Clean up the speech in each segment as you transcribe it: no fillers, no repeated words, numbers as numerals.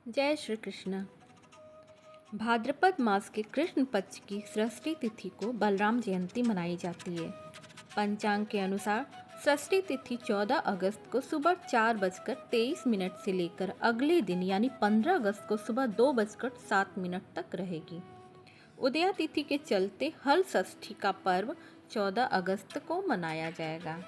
जय श्री कृष्ण। भाद्रपद मास के कृष्ण पक्ष की षष्ठी तिथि को बलराम जयंती मनाई जाती है। पंचांग के अनुसार षष्ठी तिथि 14 अगस्त को सुबह 4:23 से लेकर अगले दिन यानी 15 अगस्त को सुबह 2:07 तक रहेगी। उदया तिथि के चलते हल षष्ठी का पर्व 14 अगस्त को मनाया जाएगा।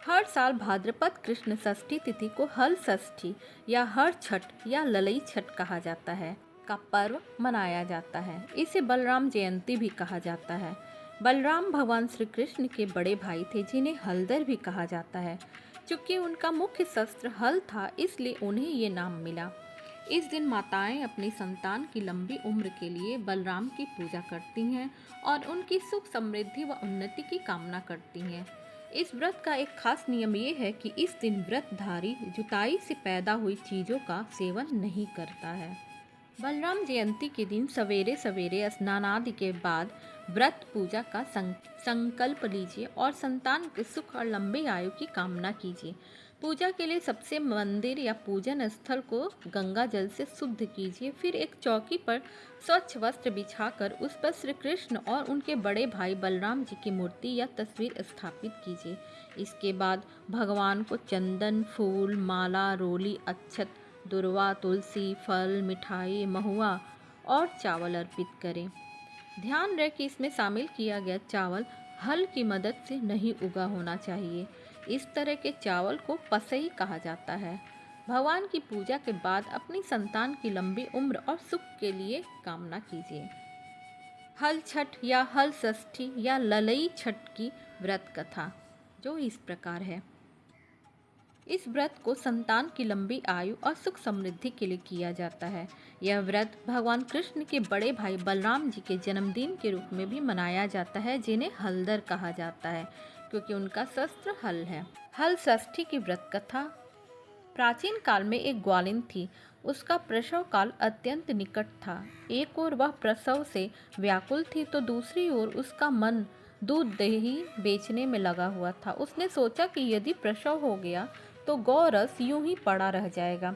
हर साल भाद्रपद कृष्ण षष्ठी तिथि को हल षष्ठी या हर छठ या ललई छठ कहा जाता है का पर्व मनाया जाता है। इसे बलराम जयंती भी कहा जाता है। बलराम भगवान श्री कृष्ण के बड़े भाई थे जिन्हें हलधर भी कहा जाता है। चूँकि उनका मुख्य शस्त्र हल था इसलिए उन्हें ये नाम मिला। इस दिन माताएं अपनी संतान की लंबी उम्र के लिए बलराम की पूजा करती हैं और उनकी सुख समृद्धि व उन्नति की कामना करती हैं। इस व्रत का एक खास नियम ये है कि इस दिन व्रतधारी जुताई से पैदा हुई चीज़ों का सेवन नहीं करता है। बलराम जयंती के दिन सवेरे सवेरे स्नान आदि के बाद व्रत पूजा का संकल्प लीजिए और संतान के सुख और लंबे आयु की कामना कीजिए। पूजा के लिए सबसे मंदिर या पूजन स्थल को गंगा जल से शुद्ध कीजिए। फिर एक चौकी पर स्वच्छ वस्त्र बिछाकर उस पर श्री कृष्ण और उनके बड़े भाई बलराम जी की मूर्ति या तस्वीर स्थापित कीजिए। इसके बाद भगवान को चंदन, फूल, माला, रोली, अक्षत, दुर्वा, तुलसी, फल, मिठाई, महुआ और चावल अर्पित करें। ध्यान रहे कि इसमें शामिल किया गया चावल हल की मदद से नहीं उगा होना चाहिए। इस तरह के चावल को पसई कहा जाता है। भगवान की पूजा के बाद अपनी संतान की लंबी उम्र और सुख के लिए कामना कीजिए। हल छठ या हल षष्ठी या ललई छठ की व्रत कथा जो इस प्रकार है। इस व्रत को संतान की लंबी आयु और सुख समृद्धि के लिए किया जाता है। यह व्रत भगवान कृष्ण के बड़े भाई बलराम जी के जन्मदिन के रूप में भी मनाया जाता है जिन्हें हलधर कहा जाता है क्योंकि उनका शस्त्र हल है। हल षष्ठी की व्रत कथा। प्राचीन काल में एक ग्वालिन थी। उसका प्रसव काल अत्यंत निकट था। एक ओर वह प्रसव से व्याकुल थी तो दूसरी ओर उसका मन दूध दही बेचने में लगा हुआ था। उसने सोचा कि यदि प्रसव हो गया तो गौरस यूं ही पड़ा रह जाएगा।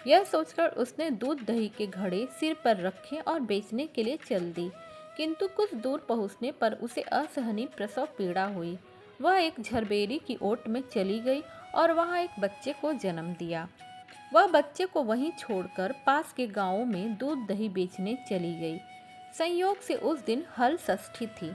यह सोचकर उसने दूध दही के घड़े सिर पर रखे और बेचने के लिए चल दी। किंतु कुछ दूर पहुंचने पर उसे असहनीय प्रसव पीड़ा हुई। वह एक झरबेरी की ओट में चली गई और वहां एक बच्चे को जन्म दिया। वह बच्चे को वहीं छोड़कर पास के गांवों में दूध दही बेचने चली गई। संयोग से उस दिन हल षष्ठी थी।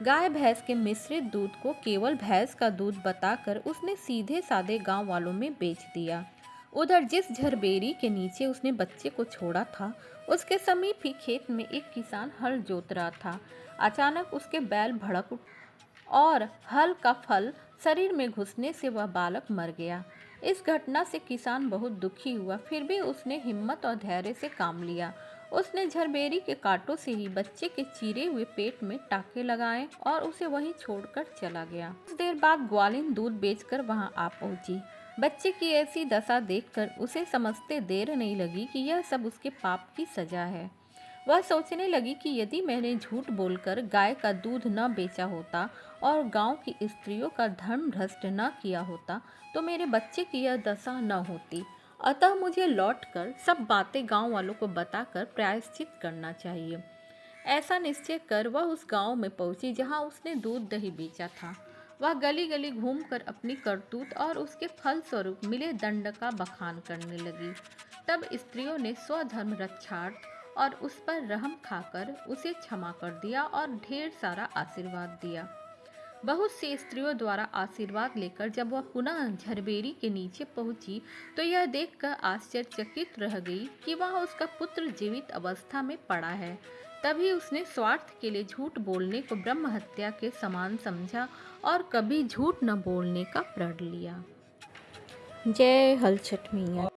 गाय भैंस के मिश्रित दूध को केवल भैंस का दूध बताकर उसने सीधे साधे गांव वालों में बेच दिया। उधर जिस झरबेरी के नीचे उसने बच्चे को छोड़ा था उसके समीप ही खेत में एक किसान हल जोत रहा था। अचानक उसके बैल भड़क और हल का फल शरीर में घुसने से वह बालक मर गया। इस घटना से किसान बहुत दुखी हुआ, फिर भी उसने हिम्मत और धैर्य से काम लिया। उसने झरबेरी के कांटों से ही बच्चे के चीरे हुए पेट में टाके लगाए और उसे वहीं छोड़कर चला गया। कुछ देर बाद ग्वालिन दूध बेचकर वहां आ पहुंची। बच्चे की ऐसी दशा देखकर उसे समझते देर नहीं लगी कि यह सब उसके पाप की सजा है। वह सोचने लगी कि यदि मैंने झूठ बोलकर गाय का दूध न बेचा होता और गांव की स्त्रियों का धर्म भ्रष्ट न किया होता तो मेरे बच्चे की यह दशा न होती। अतः मुझे लौटकर सब बातें गांव वालों को बताकर प्रायश्चित करना चाहिए। ऐसा निश्चय कर वह उस गांव में पहुंची जहां उसने दूध दही बेचा था। वह गली गली घूमकर अपनी करतूत और उसके फल स्वरूप मिले दंड का बखान करने लगी। तब स्त्रियों ने स्वधर्म रक्षार्थ और उस पर रहम खाकर उसे क्षमा कर दिया और ढेर सारा आशीर्वाद दिया। बहुत सी स्त्रियों द्वारा आशीर्वाद लेकर जब वह पुनः झरबेरी के नीचे पहुंची तो यह देखकर आश्चर्यचकित रह गई कि वह उसका पुत्र जीवित अवस्था में पड़ा है। तभी उसने स्वार्थ के लिए झूठ बोलने को ब्रह्म हत्या के समान समझा और कभी झूठ न बोलने का प्रण लिया। जय हल छठ मैया।